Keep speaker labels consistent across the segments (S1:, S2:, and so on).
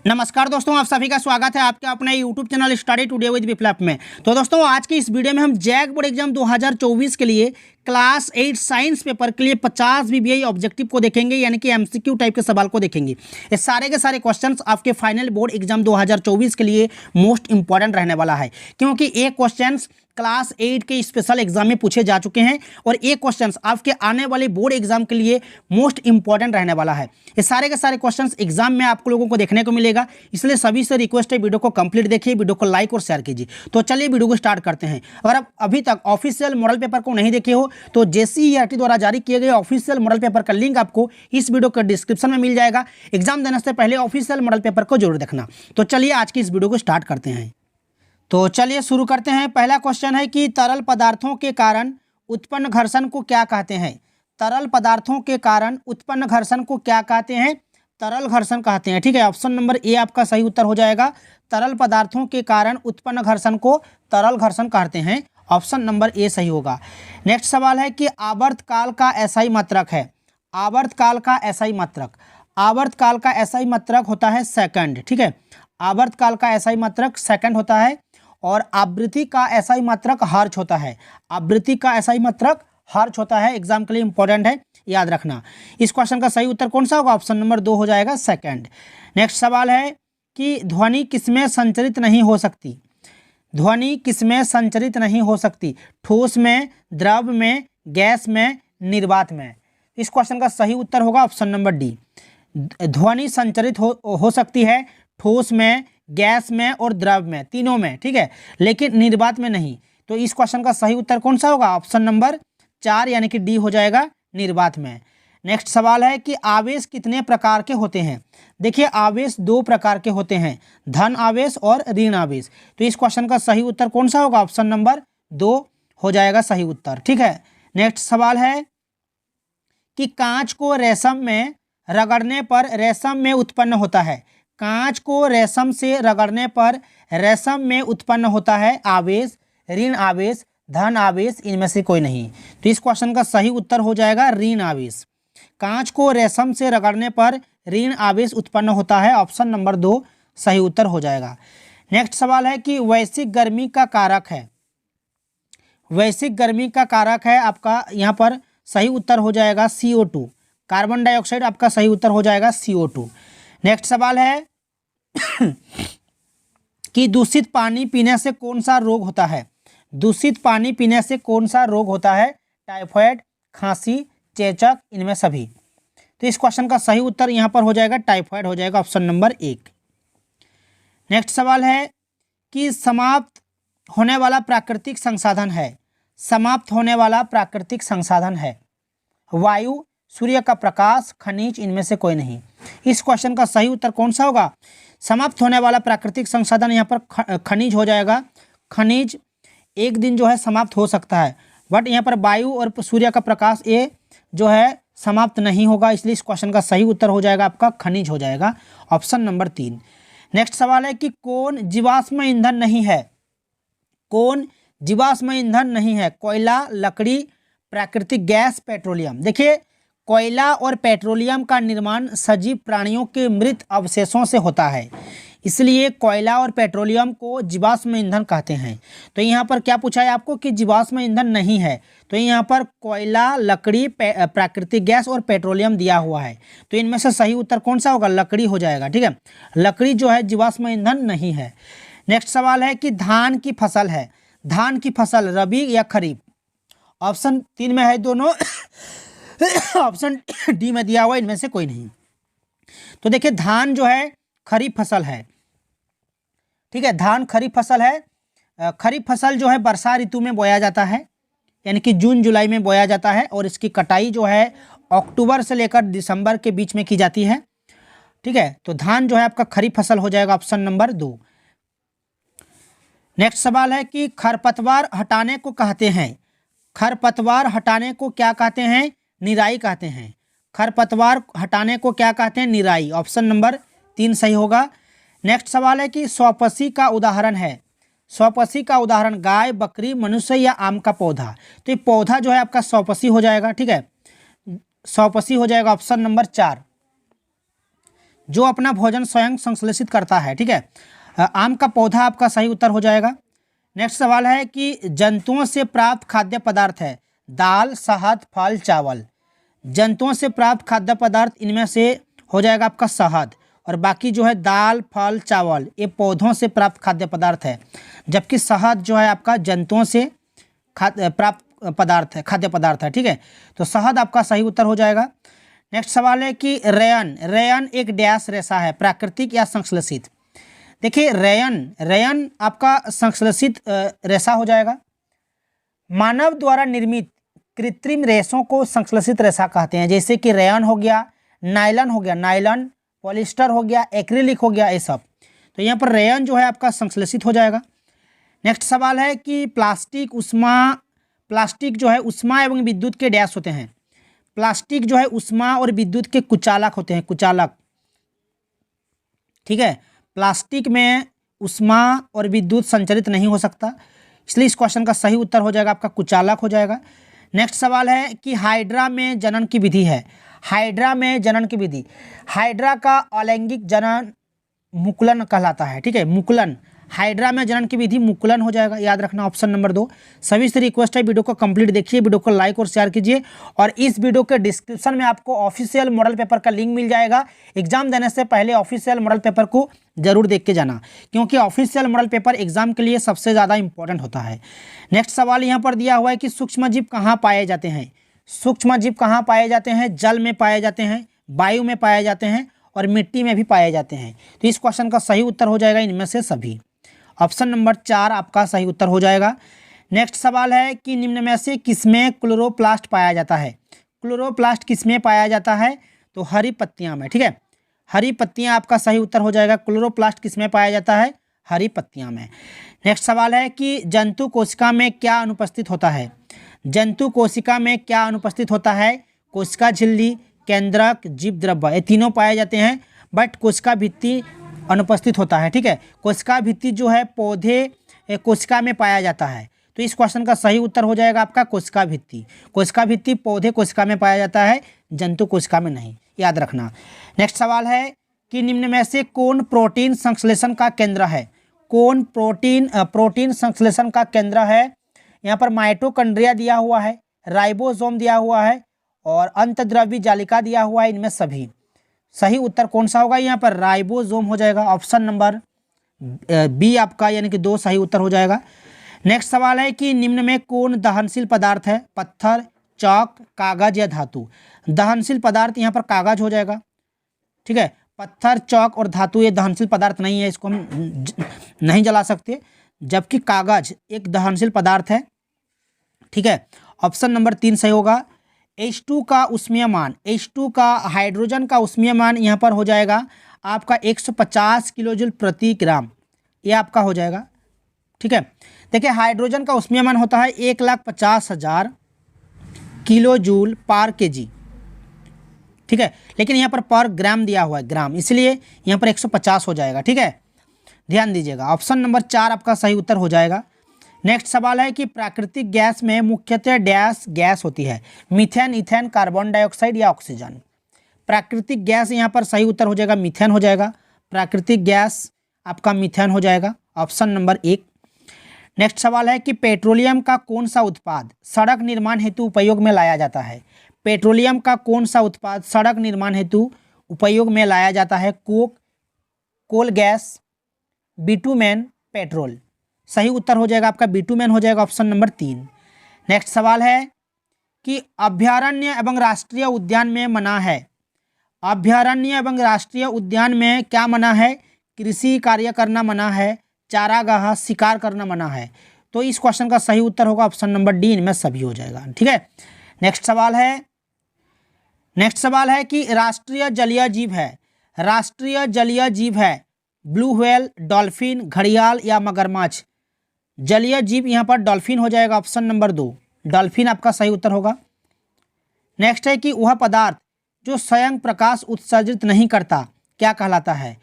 S1: नमस्कार दोस्तों, आप सभी का स्वागत है आपके अपने YouTube channel study today with Viplav में। तो दोस्तों, आज की इस वीडियो में हम जैक बोर्ड एग्जाम 2024 के लिए क्लास 8 साइंस पेपर के लिए 50 वीवीआई ऑब्जेक्टिव को देखेंगे, यानी कि एमसीक्यू टाइप के सवाल को देखेंगे। ये सारे के सारे क्वेश्चंस आपके फाइनल बोर्ड एग्जाम 2024 के लिए मोस्ट इंपॉर्टेंट रहने वाला है, क्योंकि ये क्वेश्चंस क्लास 8 के स्पेशल एग्जाम में पूछे जा चुके हैं और ये क्वेश्चंस आपके आने वाले बोर्ड एग्जाम के लिए मोस्ट इंपॉर्टेंट रहने वाला है। ये सारे के सारे क्वेश्चंस एग्जाम में आप लोगों को देखने को मिलेगा, इसलिए सभी से रिक्वेस्ट है वीडियो को कंप्लीट देखिए, वीडियो को लाइक और शेयर कीजिए। तो चलिए वीडियो को स्टार्ट करते हैं। अगर आप अभी तक ऑफिशियल मॉडल पेपर को नहीं देखे हो तो जेसीईआरटी द्वारा जारी किए गए ऑफिशियल मॉडल पेपर का लिंक आपको इस वीडियो के डिस्क्रिप्शन में मिल जाएगा। एग्जाम देने से पहले ऑफिशियल मॉडल पेपर को जरूर देखना। तो चलिए आज की इस वीडियो को स्टार्ट करते हैं। तो चलिए शुरू करते हैं। पहला क्वेश्चन है कि तरल पदार्थों के कारण उत्पन्न घर्षण को क्या कहते हैं? तरल पदार्थों के कारण उत्पन्न घर्षण को क्या कहते हैं? तरल घर्षण कहते हैं। ठीक है, ऑप्शन नंबर ए आपका सही उत्तर हो जाएगा। तरल पदार्थों के कारण उत्पन्न घर्षण को तरल घर्षण कहते हैं। ऑप्शन नंबर ए सही होगा। नेक्स्ट सवाल है कि आवर्तकाल का एसआई मात्रक है। आवर्तकाल का एसआई मात्रक, आवर्तकाल का एसआई मात्रक होता है सेकंड। ठीक है, आवर्तकाल का एसआई मात्रक सेकंड होता है और आवृत्ति का एसआई मात्रक हर्ट्ज होता है। आवृत्ति का एसआई मात्रक हर्ट्ज होता है। एग्जाम के लिए इंपॉर्टेंट है, याद रखना। इस क्वेश्चन का सही उत्तर कौन सा होगा? ऑप्शन नंबर 2 हो जाएगा, सेकंड। नेक्स्ट सवाल है कि ध्वनि किसमें संचरित नहीं हो सकती? ध्वनि किसमें संचरित नहीं हो सकती? ठोस में, द्रव में, गैस में, निर्वात में? इस क्वेश्चन का सही उत्तर होगा ऑप्शन नंबर डी। ध्वनि संचरित हो सकती है ठोस में, गैस में और द्रव में, तीनों में। ठीक है, लेकिन निर्वात में नहीं। तो इस क्वेश्चन का सही उत्तर कौन सा होगा? ऑप्शन नंबर 4 यानी कि डी हो जाएगा, निर्वात में। नेक्स्ट सवाल है कि आवेश कितने प्रकार के होते हैं? देखिए, आवेश 2 प्रकार के होते हैं, धन आवेश और ऋण आवेश। तो इस क्वेश्चन का सही उत्तर कौन सा होगा? ऑप्शन नंबर 2 हो जाएगा सही उत्तर। ठीक है, नेक्स्ट सवाल है कि कांच को रेशम में रगड़ने पर रेशम में उत्पन्न होता है। कांच को रेशम से रगड़ने पर रेशम में उत्पन्न होता है आवेश, ऋण आवेश, धन आवेश, इनमें से कोई नहीं। तो इस क्वेश्चन का सही उत्तर हो जाएगा ऋण आवेश। कांच को रेशम से रगड़ने पर ऋण आवेश उत्पन्न होता है। ऑप्शन नंबर 2 सही उत्तर हो जाएगा। नेक्स्ट सवाल है कि वैश्विक गर्मी का कारक है। वैश्विक गर्मी का कारक है आपका, यहाँ पर सही उत्तर हो जाएगा CO2। कार्बन डाइऑक्साइड आपका सही उत्तर हो जाएगा CO2। नेक्स्ट सवाल है कि दूषित पानी पीने से कौन सा रोग होता है? दूषित पानी पीने से कौन सा रोग होता है? टाइफाइड, खांसी, चेचक, इनमें सभी। तो इस क्वेश्चन का सही उत्तर यहाँ पर हो जाएगा टाइफाइड हो जाएगा, ऑप्शन नंबर 1। नेक्स्ट सवाल है कि समाप्त होने वाला प्राकृतिक संसाधन है। समाप्त होने वाला प्राकृतिक संसाधन है वायु, सूर्य का प्रकाश, खनिज, इनमें से कोई नहीं। इस क्वेश्चन का सही उत्तर कौन सा होगा? समाप्त होने वाला प्राकृतिक संसाधन यहाँ पर खनिज हो जाएगा। खनिज एक दिन जो है समाप्त हो सकता है, बट यहाँ पर वायु और सूर्य का प्रकाश ये जो है समाप्त नहीं होगा, इसलिए इस क्वेश्चन का सही उत्तर हो जाएगा आपका खनिज हो जाएगा, ऑप्शन नंबर 3। नेक्स्ट सवाल है कि कौन जीवाश्म ईंधन नहीं है? कौन जीवाश्म ईंधन नहीं है? कोयला, लकड़ी, प्राकृतिक गैस, पेट्रोलियम। देखिए, कोयला और पेट्रोलियम का निर्माण सजीव प्राणियों के मृत अवशेषों से होता है, इसलिए कोयला और पेट्रोलियम को जीवाश्म ईंधन कहते हैं। तो यहाँ पर क्या पूछा है आपको कि जीवाश्म ईंधन नहीं है, तो यहाँ पर कोयला, लकड़ी, प्राकृतिक गैस और पेट्रोलियम दिया हुआ है। तो इनमें से सही उत्तर कौन सा होगा? लकड़ी हो जाएगा। ठीक है, लकड़ी जो है जीवाश्म ईंधन नहीं है। नेक्स्ट सवाल है कि धान की फसल है। धान की फसल रबी या खरीफ? ऑप्शन 3 में है दोनों ऑप्शन डी में दिया हुआ, इनमें से कोई नहीं। तो देखिए, धान जो है खरीफ फसल है। ठीक है, धान खरीफ फसल है। खरीफ फसल जो है वर्षा ऋतु में बोया जाता है, यानी कि जून जुलाई में बोया जाता है, और इसकी कटाई जो है अक्टूबर से लेकर दिसंबर के बीच में की जाती है। ठीक है, तो धान जो है आपका खरीफ फसल हो जाएगा, ऑप्शन नंबर 2। नेक्स्ट सवाल है कि खरपतवार हटाने को कहते हैं। खरपतवार हटाने को क्या कहते हैं? निराई कहते हैं। खरपतवार हटाने को क्या कहते हैं? निराई, ऑप्शन नंबर 3 सही होगा। नेक्स्ट सवाल है कि स्वपसी का उदाहरण है। स्वपसी का उदाहरण गाय, बकरी, मनुष्य या आम का पौधा। तो ये पौधा जो है आपका स्वपसी हो जाएगा। ठीक है, स्वपसी हो जाएगा, ऑप्शन नंबर 4। जो अपना भोजन स्वयं संश्लेषित करता है, ठीक है। आम का पौधा आपका सही उत्तर हो जाएगा। नेक्स्ट सवाल है कि जंतुओं से प्राप्त खाद्य पदार्थ है दाल, शहद, फल, चावल। जंतुओं से प्राप्त खाद्य पदार्थ इनमें से हो जाएगा आपका शहद, और बाकी जो है दाल, फल, चावल ये पौधों से प्राप्त खाद्य पदार्थ है, जबकि शहद जो है आपका जंतुओं से प्राप्त पदार्थ है, खाद्य पदार्थ है, ठीक है। तो शहद आपका सही उत्तर हो जाएगा। नेक्स्ट सवाल है कि रेयन एक डैश रेशा है, प्राकृतिक या संश्लेषित। देखिए रेयन आपका संश्लेषित रेशा हो जाएगा। मानव द्वारा निर्मित कृत्रिम रेशों को संश्लेषित रेशा कहते हैं, जैसे कि रेयन हो गया, नायलन, पॉलिस्टर हो गया, एक्रिलिक हो गया, ये सब। तो यहाँ पर रेयन जो है आपका संश्लेषित हो जाएगा। नेक्स्ट सवाल है कि प्लास्टिक जो है उष्मा एवं विद्युत के डैश होते हैं। प्लास्टिक जो है उष्मा और विद्युत के कुचालक होते हैं, कुचालक, ठीक है। प्लास्टिक में उष्मा और विद्युत संचरित नहीं हो सकता, इसलिए इस क्वेश्चन का सही उत्तर हो जाएगा आपका कुचालक हो जाएगा। नेक्स्ट सवाल है कि हाइड्रा में जनन की विधि है। हाइड्रा में जनन की विधि, हाइड्रा का अलैंगिक जनन मुकुलन कहलाता है, ठीक है, मुकुलन। हाइड्रा में जनन की विधि मुकुलन हो जाएगा, याद रखना ऑप्शन नंबर 2। सभी से रिक्वेस्ट है वीडियो को कंप्लीट देखिए, वीडियो को लाइक और शेयर कीजिए, और इस वीडियो के डिस्क्रिप्शन में आपको ऑफिशियल मॉडल पेपर का लिंक मिल जाएगा। एग्जाम देने से पहले ऑफिशियल मॉडल पेपर को जरूर देख के जाना, क्योंकि ऑफिशियल मॉडल पेपर एग्जाम के लिए सबसे ज़्यादा इंपॉर्टेंट होता है। नेक्स्ट सवाल यहाँ पर दिया हुआ है कि सूक्ष्म जीव कहाँ पाए जाते हैं। सूक्ष्म जीव कहाँ पाए जाते हैं? जल में पाए जाते हैं, वायु में पाए जाते हैं, और मिट्टी में भी पाए जाते हैं। तो इस क्वेश्चन का सही उत्तर हो जाएगा इनमें से सभी। ऑप्शन नंबर 4 आपका सही उत्तर हो जाएगा। नेक्स्ट सवाल है कि निम्न में से किसमें क्लोरोप्लास्ट पाया जाता है। क्लोरोप्लास्ट किसमें पाया जाता है? तो हरी पत्तियां में, ठीक है, हरी पत्तियां आपका सही उत्तर हो जाएगा। क्लोरोप्लास्ट किसमें पाया जाता है? हरी पत्तियां में। नेक्स्ट सवाल है कि जंतु कोशिका में क्या अनुपस्थित होता है। जंतु कोशिका में क्या अनुपस्थित होता है? कोशिका झिल्ली, केंद्रक, जीव द्रव्य, ये तीनों पाए जाते हैं, बट कोशिका भित्ति अनुपस्थित होता है, ठीक है। कोशिका भित्ति जो है पौधे कोशिका में पाया जाता है, तो इस क्वेश्चन का सही उत्तर हो जाएगा आपका कोशिका भित्ति। कोशिका भित्ति पौधे कोशिका में पाया जाता है, जंतु कोशिका में नहीं, याद रखना। नेक्स्ट सवाल है कि निम्न में से कौन प्रोटीन संश्लेषण का केंद्र है। कौन प्रोटीन संश्लेषण का केंद्र है? यहाँ पर माइटोकॉन्ड्रिया दिया हुआ है, राइबोसोम दिया हुआ है, और अंतद्रव्य जालिका दिया हुआ है। इनमें सभी सही उत्तर कौन सा होगा? यहाँ पर राइबोसोम हो जाएगा। ऑप्शन नंबर बी आपका यानी कि 2 सही उत्तर हो जाएगा। नेक्स्ट सवाल है कि निम्न में कौन दहनशील पदार्थ है। पत्थर, चौक, कागज या धातु। दहनशील पदार्थ यहाँ पर कागज हो जाएगा, ठीक है। पत्थर, चौक और धातु ये दहनशील पदार्थ नहीं है, इसको हम नहीं जला सकते, जबकि कागज एक दहनशील पदार्थ है, ठीक है। ऑप्शन नंबर 3 सही होगा। H2 का उष्मीयमान, H2 का हाइड्रोजन का उष्मीयमान यहाँ पर हो जाएगा आपका 150 किलो जूल प्रति ग्राम, ये आपका हो जाएगा, ठीक है। देखिए हाइड्रोजन का उष्मीयमान होता है 1,50,000 किलो जूल पर केजी, ठीक है, लेकिन यहाँ पर ग्राम दिया हुआ है, ग्राम, इसलिए यहाँ पर 150 हो जाएगा, ठीक है, ध्यान दीजिएगा। ऑप्शन नंबर 4 आपका सही उत्तर हो जाएगा। नेक्स्ट सवाल है कि प्राकृतिक गैस में मुख्यतः डैश गैस होती है। मीथेन, इथेन, कार्बन डाइऑक्साइड या ऑक्सीजन। प्राकृतिक गैस यहाँ पर सही उत्तर हो जाएगा मीथेन हो जाएगा। प्राकृतिक गैस आपका मीथेन हो जाएगा, ऑप्शन नंबर 1। नेक्स्ट सवाल है कि पेट्रोलियम का कौन सा उत्पाद सड़क निर्माण हेतु उपयोग में लाया जाता है। पेट्रोलियम का कौन सा उत्पाद सड़क निर्माण हेतु उपयोग में लाया जाता है? Coke, coal gas, bitumen, petrol. सही उत्तर हो जाएगा आपका बिटुमेन हो जाएगा, ऑप्शन नंबर 3। नेक्स्ट सवाल है कि अभयारण्य एवं राष्ट्रीय उद्यान में मना है। अभयारण्य एवं राष्ट्रीय उद्यान में क्या मना है? कृषि कार्य करना मना है, चारागाह, शिकार करना मना है। तो इस क्वेश्चन का सही उत्तर होगा ऑप्शन नंबर डी, इनमें सभी हो जाएगा, ठीक है। नेक्स्ट सवाल है कि राष्ट्रीय जलीय जीव है। राष्ट्रीय जलीय जीव है ब्लू व्हेल, डॉल्फिन, घड़ियाल या मगरमच्छ। जलीय जीव यहाँ पर डॉल्फिन हो जाएगा, ऑप्शन नंबर 2, डॉल्फिन आपका सही उत्तर होगा। नेक्स्ट है कि वह पदार्थ जो स्वयं प्रकाश उत्सर्जित नहीं करता क्या कहलाता है?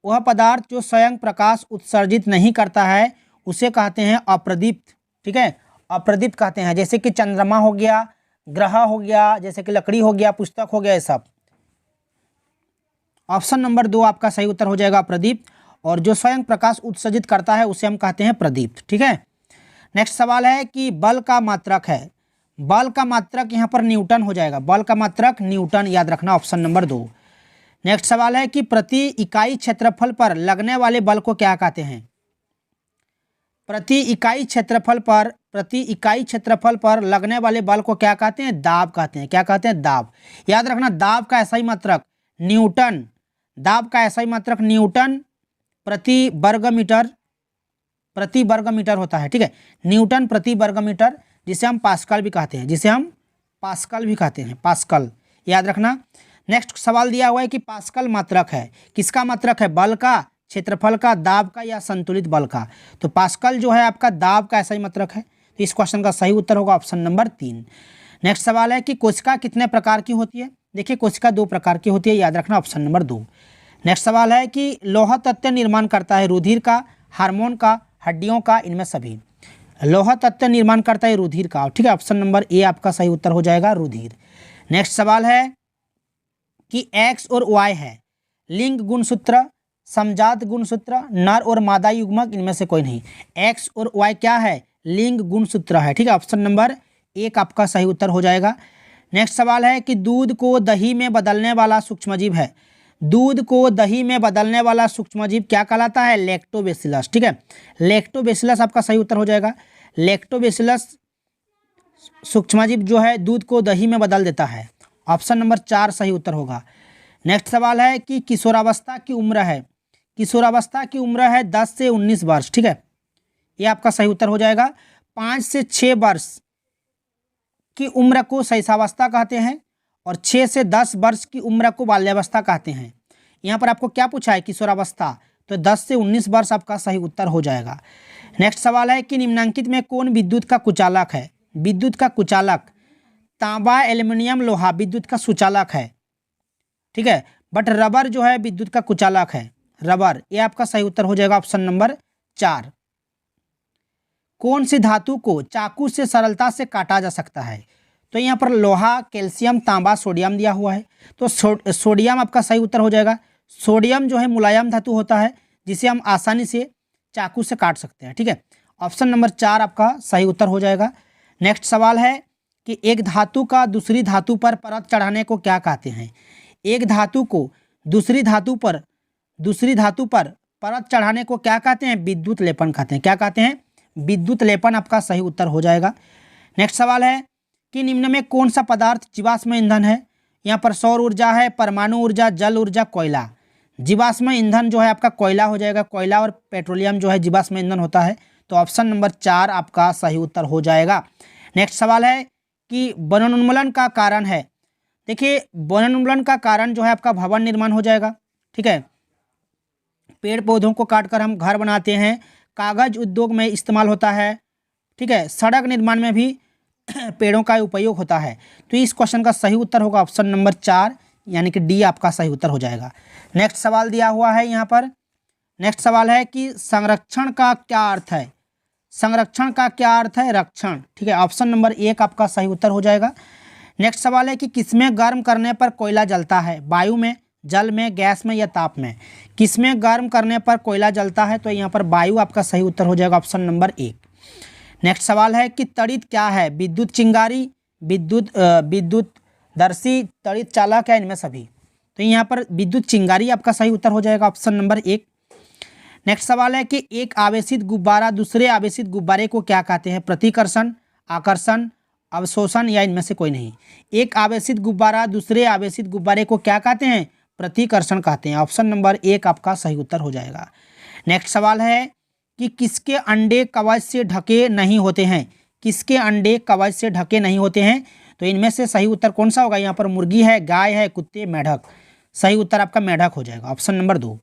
S1: वह पदार्थ जो स्वयं प्रकाश उत्सर्जित नहीं करता है उसे कहते हैं अप्रदीप्त, ठीक है, अप्रदीप्त कहते हैं। जैसे कि चंद्रमा हो गया, ग्रह हो गया, जैसे कि लकड़ी हो गया, पुस्तक हो गया, ये सब ऑप्शन नंबर 2 आपका सही उत्तर हो जाएगा प्रदीप्त। और जो स्वयं प्रकाश उत्सर्जित करता है उसे हम कहते हैं प्रदीप्त। ठीक है, नेक्स्ट सवाल है कि बल का मात्रक है, बल का मात्रक यहाँ पर न्यूटन हो जाएगा, बल का मात्रक न्यूटन, याद रखना ऑप्शन नंबर 2। नेक्स्ट सवाल है कि प्रति इकाई क्षेत्रफल पर लगने वाले बल को क्या कहते हैं? प्रति इकाई क्षेत्रफल पर लगने वाले बल को क्या कहते हैं? दाब कहते हैं। क्या कहते हैं? दाब। याद रखना दाब का ऐसा ही मात्रक न्यूटन, दाब का ऐसा ही मात्रक न्यूटन प्रति वर्ग मीटर होता है। ठीक है, न्यूटन प्रति वर्ग मीटर, जिसे हम पास्कल भी कहते हैं, जिसे हम पास्कल भी कहते हैं, पास्कल, याद रखना। नेक्स्ट सवाल दिया हुआ है कि पास्कल मात्रक है, किसका मात्रक है? बल का, क्षेत्रफल का, दाब का या संतुलित बल का? तो पास्कल जो है आपका दाब का ऐसा ही मात्रक है। तो इस क्वेश्चन का सही उत्तर होगा ऑप्शन नंबर 3। नेक्स्ट सवाल है कि कोशिका कितने प्रकार की होती है? देखिए कोशिका 2 प्रकार की होती है, याद रखना ऑप्शन नंबर 2। नेक्स्ट सवाल है कि लौह तत्व निर्माण करता है रुधिर का, हार्मोन का, हड्डियों का, इनमें सभी? लौह तत्व निर्माण करता है रुधिर का। ठीक है, ऑप्शन नंबर ए आपका सही उत्तर हो जाएगा रुधिर। नेक्स्ट सवाल है कि एक्स और वाई है लिंग गुणसूत्र, समजात गुणसूत्र, नर और मादा युग्मक, इनमें से कोई नहीं। एक्स और वाई क्या है? लिंग गुणसूत्र है। ठीक है, ऑप्शन नंबर 1 आपका सही उत्तर हो जाएगा। नेक्स्ट सवाल है कि दूध को दही में बदलने वाला सूक्ष्मजीव है, दूध को दही में बदलने वाला सूक्ष्मजीव क्या कहलाता है? लैक्टोबैसिलस। ठीक है, लैक्टोबैसिलस आपका सही उत्तर हो जाएगा। लैक्टोबैसिलस सूक्ष्मजीव जो है दूध को दही में बदल देता है। ऑप्शन नंबर 4 सही उत्तर होगा। नेक्स्ट सवाल है कि किशोरावस्था की उम्र है, किशोरावस्था की उम्र है 10 से 19 वर्ष। ठीक है, ये आपका सही उत्तर हो जाएगा। 5 से 6 वर्ष की उम्र को शैशवावस्था कहते हैं और 6 से 10 वर्ष की उम्र को बाल्यावस्था कहते हैं। यहाँ पर आपको क्या पूछा है? किशोरावस्था, तो 10 से 19 वर्ष आपका सही उत्तर हो जाएगा। नेक्स्ट सवाल है कि निम्नलिखित में कौन विद्युत का कुचालक है? विद्युत का कुचालक तांबा, एल्युमिनियम, लोहा विद्युत का सुचालक है। ठीक है, बट रबर जो है विद्युत का कुचालक है, रबर। ये आपका सही उत्तर हो जाएगा ऑप्शन नंबर 4। कौन सी धातु को चाकू से सरलता से काटा जा सकता है? तो यहाँ पर लोहा, कैल्शियम, तांबा, सोडियम दिया हुआ है, तो सोडियम आपका सही उत्तर हो जाएगा। सोडियम जो है मुलायम धातु होता है जिसे हम आसानी से चाकू से काट सकते हैं। ठीक है, ऑप्शन नंबर 4 आपका सही उत्तर हो जाएगा। नेक्स्ट सवाल है कि एक धातु का दूसरी धातु पर परत चढ़ाने को क्या कहते हैं? एक धातु को दूसरी धातु पर परत चढ़ाने को क्या कहते हैं? विद्युत लेपन कहते हैं। क्या कहते हैं? विद्युत लेपन आपका सही उत्तर हो जाएगा। नेक्स्ट सवाल है कि निम्न में कौन सा पदार्थ जीवाश्म ईंधन है? यहाँ पर सौर ऊर्जा है, परमाणु ऊर्जा, जल ऊर्जा, कोयला। जीवाश्म ईंधन जो है आपका कोयला हो जाएगा, कोयला और पेट्रोलियम जो है जीवाश्म ईंधन होता है। तो ऑप्शन नंबर 4 आपका सही उत्तर हो जाएगा। नेक्स्ट सवाल है कि वनोन्मूलन का कारण है। देखिए वनोन्मूलन का कारण जो है आपका भवन निर्माण हो जाएगा। ठीक है, पेड़ पौधों को काटकर हम घर बनाते हैं, कागज उद्योग में इस्तेमाल होता है। ठीक है, सड़क निर्माण में भी पेड़ों का उपयोग होता है। तो इस क्वेश्चन का सही उत्तर होगा ऑप्शन नंबर 4, यानी कि डी आपका सही उत्तर हो जाएगा। नेक्स्ट सवाल दिया हुआ है यहाँ पर, नेक्स्ट सवाल है कि संरक्षण का क्या अर्थ है? संरक्षण का क्या अर्थ है? रक्षण। ठीक है, ऑप्शन नंबर 1 आपका सही उत्तर हो जाएगा। नेक्स्ट सवाल है कि किसमें गर्म करने पर कोयला जलता है? वायु में, जल में, गैस में या ताप में? किसमें गर्म करने पर कोयला जलता है? तो यहाँ पर वायु आपका सही उत्तर हो जाएगा ऑप्शन नंबर 1। नेक्स्ट सवाल है कि तड़ित क्या है? विद्युत चिंगारी, विद्युतदर्शी, तड़ित चालक है, इनमें सभी? तो यहाँ पर विद्युत चिंगारी आपका सही उत्तर हो जाएगा ऑप्शन नंबर 1। नेक्स्ट सवाल है कि एक आवेशित गुब्बारा दूसरे आवेशित गुब्बारे को क्या कहते हैं? प्रतिकर्षण, आकर्षण, अवशोषण या इनमें से कोई नहीं? एक आवेशित गुब्बारा दूसरे आवेशित गुब्बारे को क्या कहते हैं? प्रतिकर्षण कहते हैं। ऑप्शन नंबर 1 आपका सही उत्तर हो जाएगा। नेक्स्ट सवाल है कि किसके अंडे कवच से ढके नहीं होते हैं? किसके अंडे कवच से ढके नहीं होते हैं? तो इनमें से सही उत्तर कौन सा होगा? यहाँ पर मुर्गी है, गाय है, कुत्ते, मेढक। सही उत्तर आपका मेढक हो जाएगा, ऑप्शन नंबर 2।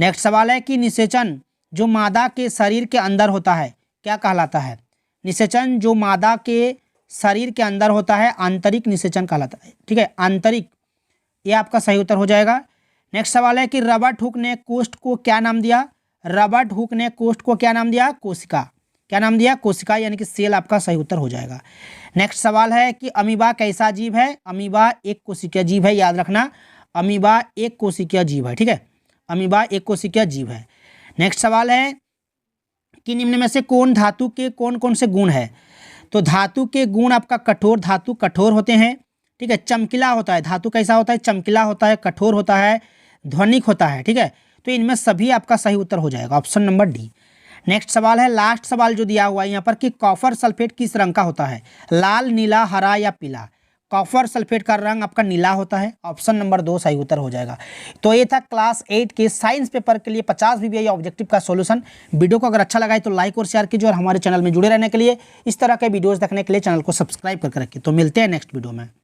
S1: नेक्स्ट सवाल है कि निषेचन जो मादा के शरीर के अंदर होता है क्या कहलाता है? निषेचन जो मादा के शरीर के अंदर होता है आंतरिक निषेचन कहलाता है। ठीक है, आंतरिक, ये आपका सही उत्तर हो जाएगा। नेक्स्ट सवाल है कि रॉबर्ट हुक ने कोष्ठ को क्या नाम दिया? रॉबर्ट हुक ने कोष्ठ को क्या नाम दिया? कोशिका। क्या नाम दिया? कोशिका, यानी कि सेल आपका सही उत्तर हो जाएगा। नेक्स्ट सवाल है कि अमीबा कैसा जीव है? अमीबा एक कोशिकीय जीव है, याद रखना। अमीबा एक कोशिकीय जीव है, ठीक है, अमीबा एक कोशिकीय जीव है। नेक्स्ट सवाल है कि निम्न में से कौन धातु के कौन कौन से गुण है? तो धातु के गुण आपका कठोर, धातु कठोर होते हैं, ठीक है, चमकीला होता है, धातु कैसा होता है? चमकीला होता है, कठोर होता है, ध्वनिक होता है, ठीक है। तो इनमें सभी आपका सही उत्तर हो जाएगा, ऑप्शन नंबर डी। नेक्स्ट सवाल है, लास्ट सवाल जो दिया हुआ है यहाँ पर कि कॉपर सल्फेट किस रंग का होता है? लाल, नीला, हरा या पीला? कॉपर सल्फेट का रंग आपका नीला होता है, ऑप्शन नंबर 2 सही उत्तर हो जाएगा। तो ये था क्लास 8 के साइंस पेपर के लिए 50 VBI ऑब्जेक्टिव का सॉल्यूशन। वीडियो को अगर अच्छा लगा है तो लाइक और शेयर कीजिए और हमारे चैनल में जुड़े रहने के लिए, इस तरह के वीडियोस देखने के लिए चैनल को सब्सक्राइब करके रखिए। तो मिलते हैं नेक्स्ट वीडियो में।